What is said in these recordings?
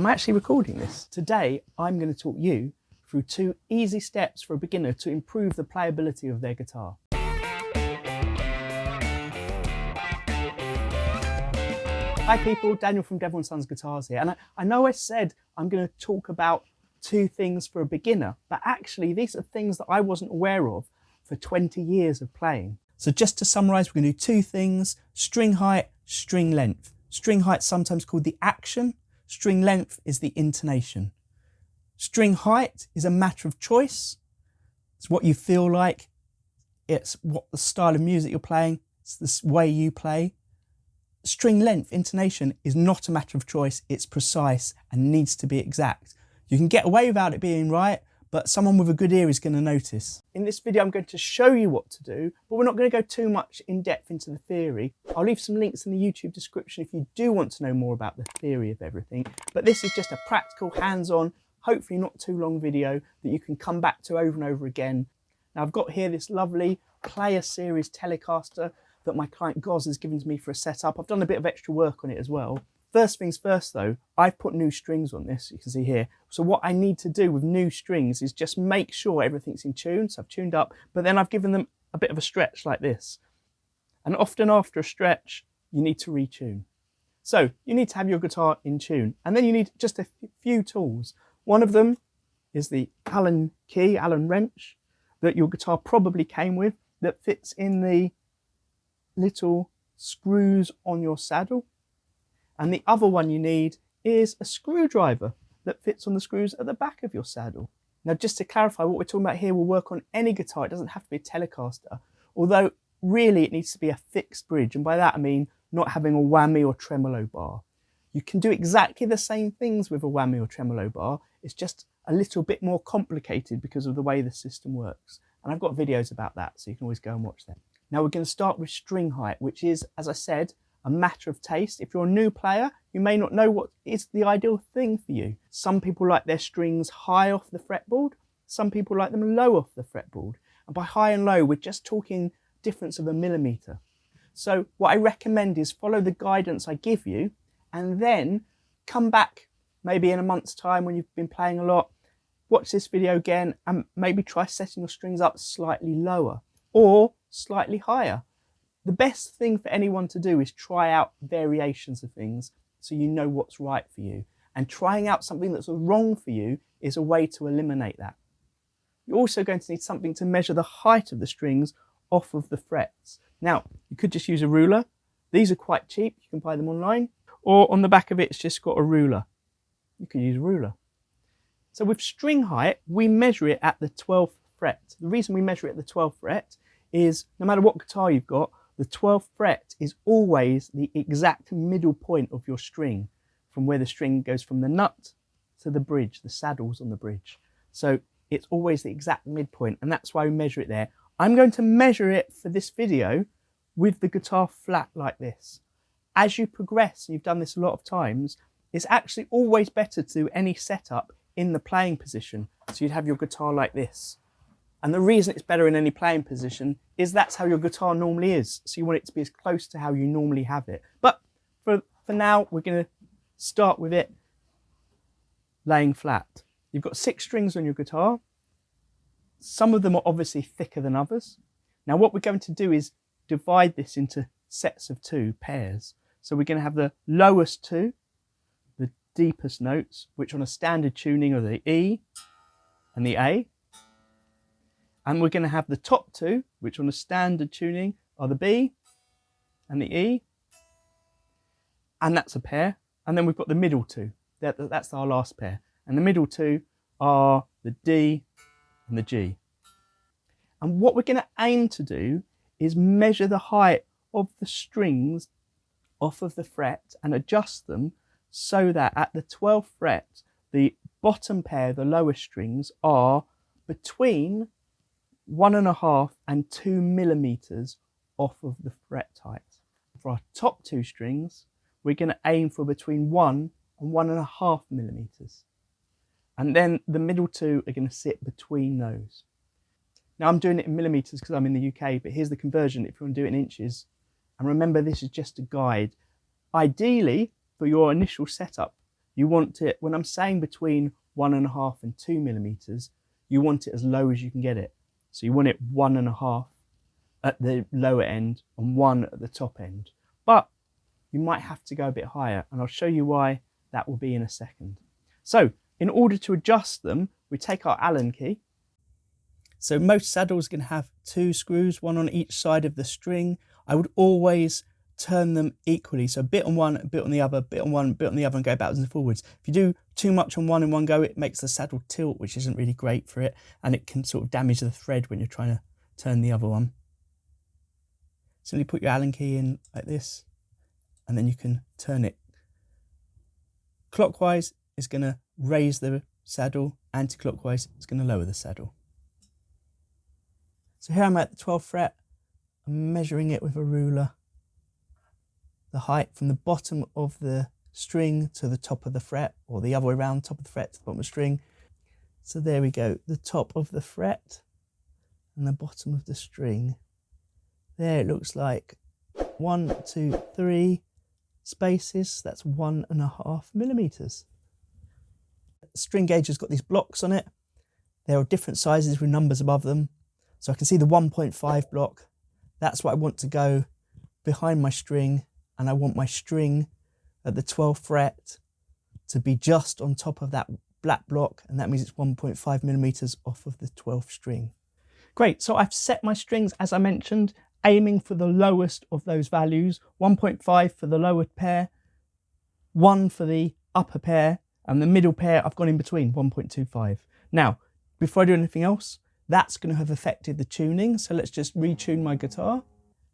I'm actually recording this. Today, I'm going to talk you through 2 easy steps for a beginner to improve the playability of their guitar. Hi people, Daniel from Devil & Sons Guitars here, and I know I said I'm going to talk about 2 things for a beginner, but actually these are things that I wasn't aware of for 20 years of playing. So just to summarise, we're going to do 2 things: string height, string length. String height, sometimes called the action. String length is the intonation. String height is a matter of choice. It's what you feel like. It's what the style of music you're playing. It's the way you play. String length, intonation, is not a matter of choice. It's precise and needs to be exact. You can get away without it being right, but someone with a good ear is going to notice. In this video, I'm going to show you what to do, but we're not going to go too much in depth into the theory. I'll leave some links in the YouTube description if you do want to know more about the theory of everything. But this is just a practical, hands-on, hopefully not too long video that you can come back to over and over again. Now, I've got here this lovely Player Series Telecaster that my client Goz has given to me for a setup. I've done a bit of extra work on it as well. First things first though, I've put new strings on this, you can see here. So what I need to do with new strings is just make sure everything's in tune. So I've tuned up, but then I've given them a bit of a stretch like this. And often after a stretch, you need to retune. So you need to have your guitar in tune, and then you need just a few tools. One of them is the Allen key, Allen wrench, that your guitar probably came with, that fits in the little screws on your saddle. And the other one you need is a screwdriver that fits on the screws at the back of your saddle. Now, just to clarify, what we're talking about here will work on any guitar. It doesn't have to be a Telecaster, although really it needs to be a fixed bridge. And by that I mean not having a whammy or tremolo bar. You can do exactly the same things with a whammy or tremolo bar. It's just a little bit more complicated because of the way the system works. And I've got videos about that, so you can always go and watch them. Now we're going to start with string height, which is, as I said, a matter of taste. If you're a new player, you may not know what is the ideal thing for you. Some people like their strings high off the fretboard. Some people like them low off the fretboard. And by high and low, we're just talking difference of 1 millimeter. So what I recommend is follow the guidance I give you, and then come back maybe in a month's time when you've been playing a lot, watch this video again and maybe try setting your strings up slightly lower or slightly higher. The best thing for anyone to do is try out variations of things so you know what's right for you. And trying out something that's wrong for you is a way to eliminate that. You're also going to need something to measure the height of the strings off of the frets. Now, you could just use a ruler. These are quite cheap. You can buy them online. Or on the back of it, it's just got a ruler. You could use a ruler. So with string height, we measure it at the 12th fret. The reason we measure it at the 12th fret is no matter what guitar you've got, the 12th fret is always the exact middle point of your string, from where the string goes from the nut to the bridge, the saddle's on the bridge. So it's always the exact midpoint, and that's why we measure it there. I'm going to measure it for this video with the guitar flat like this. As you progress, and you've done this a lot of times, it's actually always better to do any setup in the playing position. So you'd have your guitar like this. And the reason it's better in any playing position is that's how your guitar normally is. So you want it to be as close to how you normally have it. But for now, we're going to start with it laying flat. You've got 6 strings on your guitar. Some of them are obviously thicker than others. Now what we're going to do is divide this into sets of 2 pairs. So we're going to have the lowest 2, the deepest notes, which on a standard tuning are the E and the A. And we're going to have the top 2, which on a standard tuning are the B and the E. And that's a pair. And then we've got the middle 2. That's our last pair. And the middle 2 are the D and the G. And what we're going to aim to do is measure the height of the strings off of the fret and adjust them so that at the 12th fret, the bottom pair, the lowest strings, are between 1.5 and 2 millimeters off of the fret height. For our top 2 strings, we're going to aim for between 1 and 1.5 millimeters. And then the middle 2 are going to sit between those. Now I'm doing it in millimeters because I'm in the UK, but here's the conversion if you want to do it in inches. And remember, this is just a guide. Ideally, for your initial setup, you want it, when I'm saying between 1.5 and 2 millimeters, you want it as low as you can get it. So you want it 1.5 at the lower end and 1 at the top end. But you might have to go a bit higher, and I'll show you why that will be in a second. So in order to adjust them, we take our Allen key. So most saddles are going to have 2 screws, 1 on each side of the string. I would always turn them equally. So a bit on one, a bit on the other, a bit on one, a bit on the other, and go backwards and forwards. If you do too much on one in one go, it makes the saddle tilt, which isn't really great for it. And it can sort of damage the thread when you're trying to turn the other one. Simply put your Allen key in like this, and then you can turn it. Clockwise is going to raise the saddle, anti-clockwise is going to lower the saddle. So here I'm at the 12th fret, I'm measuring it with a ruler, the height from the bottom of the string to the top of the fret, or the other way around, top of the fret to the bottom of the string. So there we go, the top of the fret and the bottom of the string. There it looks like 1, 2, 3 spaces, that's 1.5 millimeters. The string gauge has got these blocks on it. There are different sizes with numbers above them. So I can see the 1.5 block. That's what I want to go behind my string, and I want my string at the 12th fret to be just on top of that black block, and that means it's 1.5 millimeters off of the 12th string. Great, so I've set my strings as I mentioned, aiming for the lowest of those values, 1.5 for the lower pair, 1 for the upper pair, and the middle pair I've gone in between, 1.25. Now, before I do anything else, that's going to have affected the tuning, so let's just retune my guitar.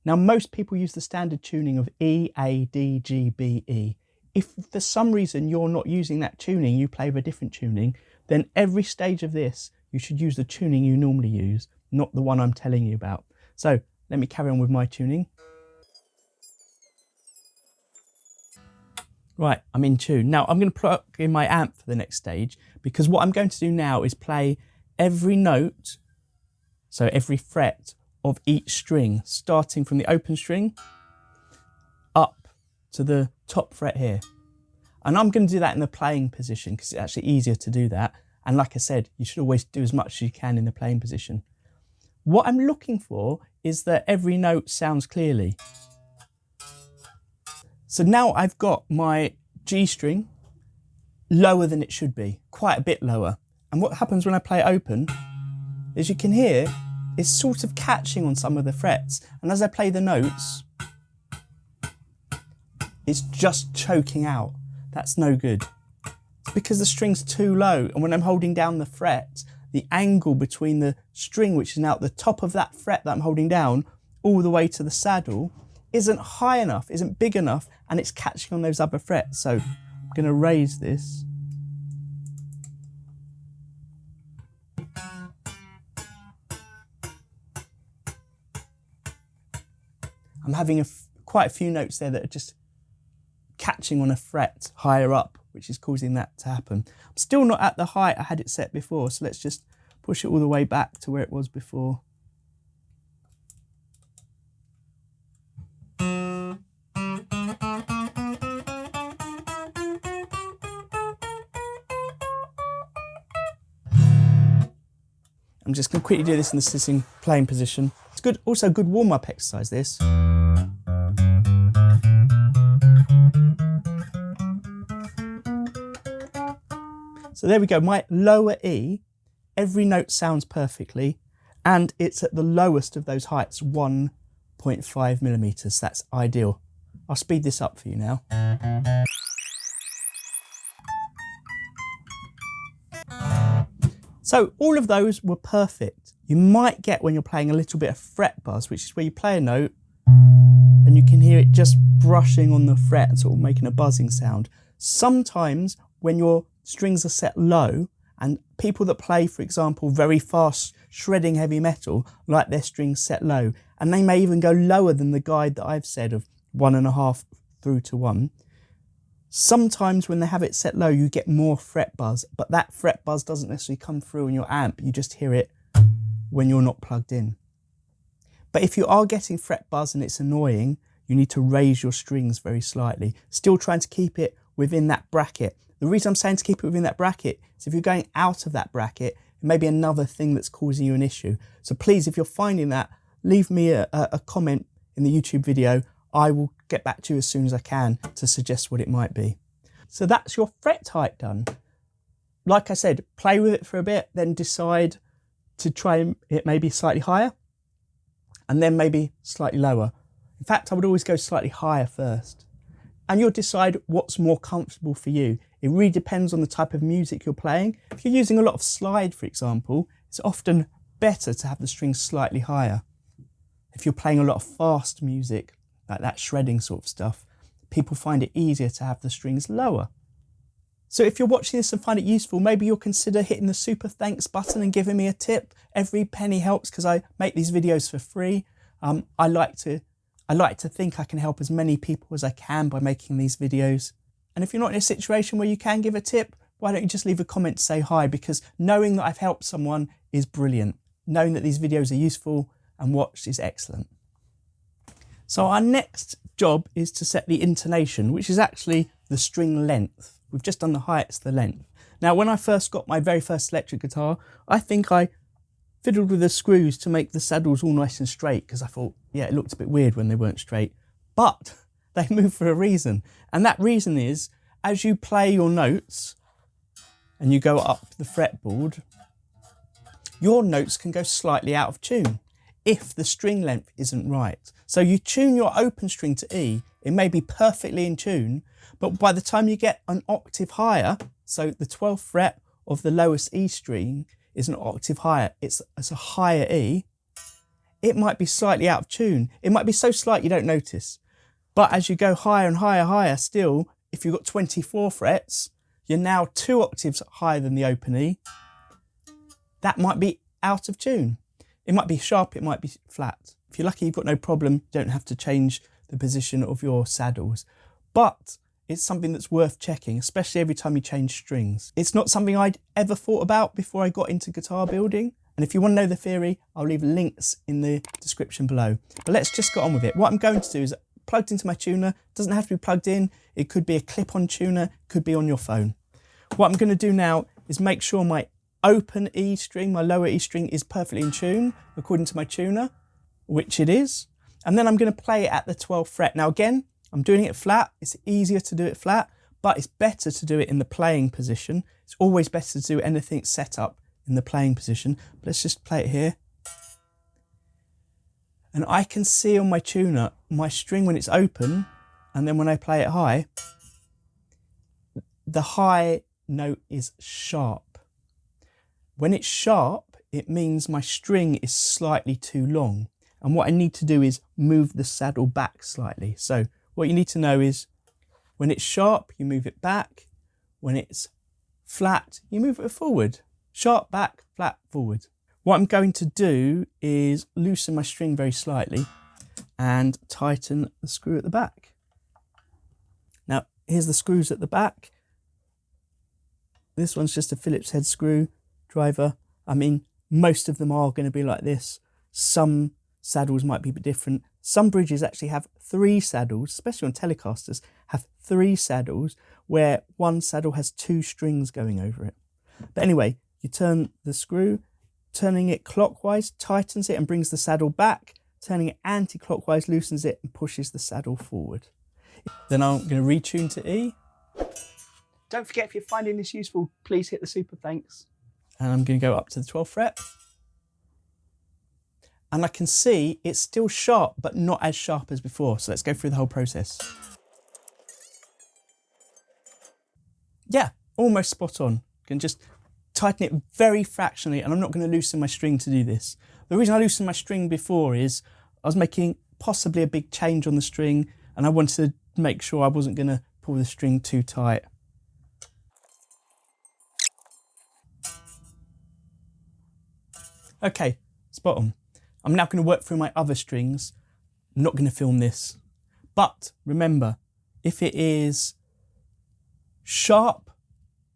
Now, most people use the standard tuning of E, A, D, G, B, E. If for some reason you're not using that tuning, you play with a different tuning, then every stage of this, you should use the tuning you normally use, not the one I'm telling you about. So let me carry on with my tuning. Right, I'm in tune. Now I'm going to plug in my amp for the next stage, because what I'm going to do now is play every note, so every fret of each string, starting from the open string up to the top fret here. And I'm going to do that in the playing position because it's actually easier to do that. And like I said, you should always do as much as you can in the playing position. What I'm looking for is that every note sounds clearly. So now I've got my G string lower than it should be, quite a bit lower. And what happens when I play it open, as you can hear, it's sort of catching on some of the frets. And as I play the notes, it's just choking out. That's no good. It's because the string's too low. And when I'm holding down the fret, the angle between the string, which is now at the top of that fret that I'm holding down, all the way to the saddle, isn't high enough, isn't big enough, and it's catching on those other frets. So I'm going to raise this. I'm having quite a few notes there that are just catching on a fret higher up, which is causing that to happen. I'm still not at the height I had it set before, so let's just push it all the way back to where it was before. I'm just going to quickly do this in the sitting playing position. It's good, also a good warm-up exercise, this. So there we go, my lower E, every note sounds perfectly, and it's at the lowest of those heights, 1.5 millimeters. That's ideal. I'll speed this up for you now. So all of those were perfect. You might get, when you're playing, a little bit of fret buzz, which is where you play a note and you can hear it just brushing on the fret and sort of making a buzzing sound. Sometimes when your strings are set low, and people that play, for example, very fast shredding heavy metal, like their strings set low, and they may even go lower than the guide that I've said of 1.5 through to 1. Sometimes when they have it set low, you get more fret buzz, but that fret buzz doesn't necessarily come through on your amp. You just hear it when you're not plugged in. But if you are getting fret buzz and it's annoying, you need to raise your strings very slightly, still trying to keep it within that bracket. The reason I'm saying to keep it within that bracket is if you're going out of that bracket, it may be another thing that's causing you an issue. So please, if you're finding that, leave me a comment in the YouTube video. I will get back to you as soon as I can to suggest what it might be. So that's your fret height done. Like I said, play with it for a bit, then decide to try it maybe slightly higher and then maybe slightly lower. In fact, I would always go slightly higher first. And you'll decide what's more comfortable for you. It really depends on the type of music you're playing. If you're using a lot of slide, for example, it's often better to have the strings slightly higher. If you're playing a lot of fast music, like that shredding sort of stuff, people find it easier to have the strings lower. So if you're watching this and find it useful, maybe you'll consider hitting the super thanks button and giving me a tip. Every penny helps because I make these videos for free. I like to think I can help as many people as I can by making these videos. And if you're not in a situation where you can give a tip, why don't you just leave a comment to say hi, because knowing that I've helped someone is brilliant. Knowing that these videos are useful and watched is excellent. So our next job is to set the intonation, which is actually the string length. We've just done the heights, the length. Now, when I first got my very first electric guitar, I think I fiddled with the screws to make the saddles all nice and straight because I thought, yeah, it looked a bit weird when they weren't straight. But they move for a reason. And that reason is, as you play your notes and you go up the fretboard, your notes can go slightly out of tune if the string length isn't right. So you tune your open string to E, it may be perfectly in tune, but by the time you get an octave higher, so the 12th fret of the lowest E string is an octave higher, it's a higher E, it might be slightly out of tune. It might be so slight you don't notice. But as you go higher and higher still, if you've got 24 frets, you're now 2 octaves higher than the open E. That might be out of tune. It might be sharp, it might be flat. If you're lucky, you've got no problem, you don't have to change the position of your saddles. But it's something that's worth checking, especially every time you change strings. It's not something I'd ever thought about before I got into guitar building. And if you want to know the theory, I'll leave links in the description below. But let's just get on with it. What I'm going to do is plugged into my tuner. It doesn't have to be plugged in. It could be a clip-on tuner, could be on your phone. What I'm going to do now is make sure my open E string, my lower E string, is perfectly in tune according to my tuner, which it is. And then I'm going to play it at the 12th fret. Now again, I'm doing it flat. It's easier to do it flat, but it's better to do it in the playing position. It's always better to do anything set up in the playing position. But let's just play it here. And I can see on my tuner, my string when it's open, and then when I play it high, the high note is sharp. When it's sharp, it means my string is slightly too long. And what I need to do is move the saddle back slightly. So what you need to know is when it's sharp, you move it back. When it's flat, you move it forward. Sharp back, flat forward. What I'm going to do is loosen my string very slightly and tighten the screw at the back. Now, here's the screws at the back. This one's just a Phillips head screw driver. I mean, most of them are going to be like this. Some saddles might be a bit different. Some bridges actually have 3 saddles, especially on Telecasters, have 3 saddles where one saddle has 2 strings going over it. But anyway, you turn the screw, turning it clockwise tightens it and brings the saddle back, turning it anti-clockwise loosens it and pushes the saddle forward. Then I'm going to retune to E. Don't forget, if you're finding this useful, please hit the super thanks. And I'm going to go up to the 12th fret. And I can see it's still sharp, but not as sharp as before. So let's go through the whole process. Yeah, almost spot on. You can just tighten it very fractionally, and I'm not going to loosen my string to do this. The reason I loosened my string before is I was making possibly a big change on the string, and I wanted to make sure I wasn't going to pull the string too tight. Okay, spot on. I'm now going to work through my other strings. I'm not going to film this. But remember, if it is sharp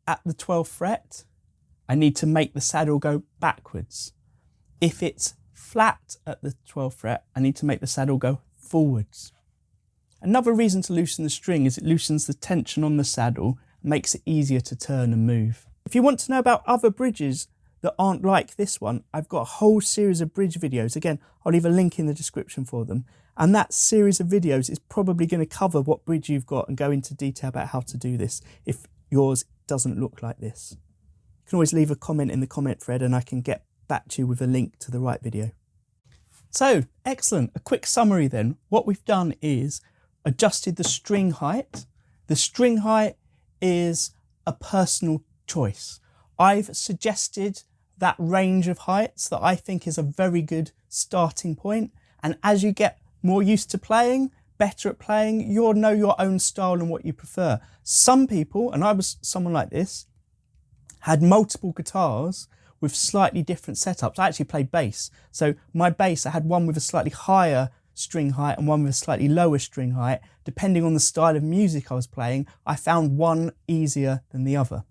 at the 12th fret, I need to make the saddle go backwards. If it's flat at the 12th fret, I need to make the saddle go forwards. Another reason to loosen the string is it loosens the tension on the saddle makes it easier to turn and move. If you want to know about other bridges that aren't like this one, I've got a whole series of bridge videos. Again, I'll leave a link in the description for them. And that series of videos is probably going to cover what bridge you've got and go into detail about how to do this if yours doesn't look like this. You can always leave a comment in the comment thread and I can get back to you with a link to the right video. So, excellent. A quick summary then. What we've done is adjusted the string height. The string height is a personal choice. I've suggested that range of heights that I think is a very good starting point. And as you get more used to playing, better at playing, you'll know your own style and what you prefer. Some people, and I was someone like this, had multiple guitars with slightly different setups. I actually played bass. So my bass, I had one with a slightly higher string height and one with a slightly lower string height. Depending on the style of music I was playing, I found one easier than the other.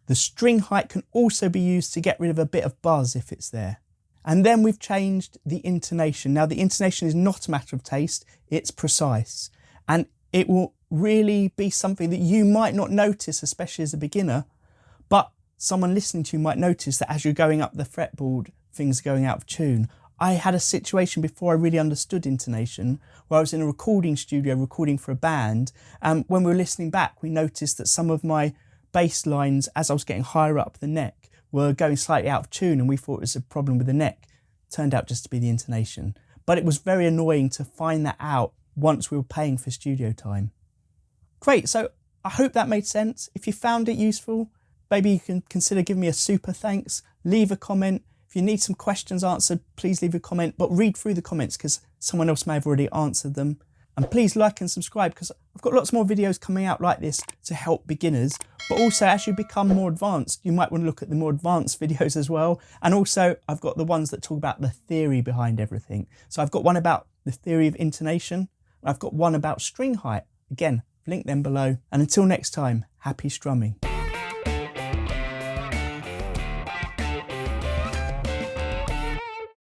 The string height can also be used to get rid of a bit of buzz if it's there. And then we've changed the intonation. Now the intonation is not a matter of taste, it's precise. And it will really be something that you might not notice, especially as a beginner, but someone listening to you might notice that as you're going up the fretboard, things are going out of tune. I had a situation before I really understood intonation where I was in a recording studio recording for a band, and when we were listening back we noticed that some of my bass lines as I was getting higher up the neck were going slightly out of tune, and we thought it was a problem with the neck. Turned out just to be the intonation. But it was very annoying to find that out once we were paying for studio time. Great, so I hope that made sense. If you found it useful, maybe you can consider giving me a super thanks, leave a comment. If you need some questions answered, please leave a comment, but read through the comments because someone else may have already answered them. And please like and subscribe because I've got lots more videos coming out like this to help beginners. But also as you become more advanced, you might want to look at the more advanced videos as well. And also I've got the ones that talk about the theory behind everything. So I've got one about the theory of intonation. I've got one about string height. Again, link them below. And until next time, happy strumming.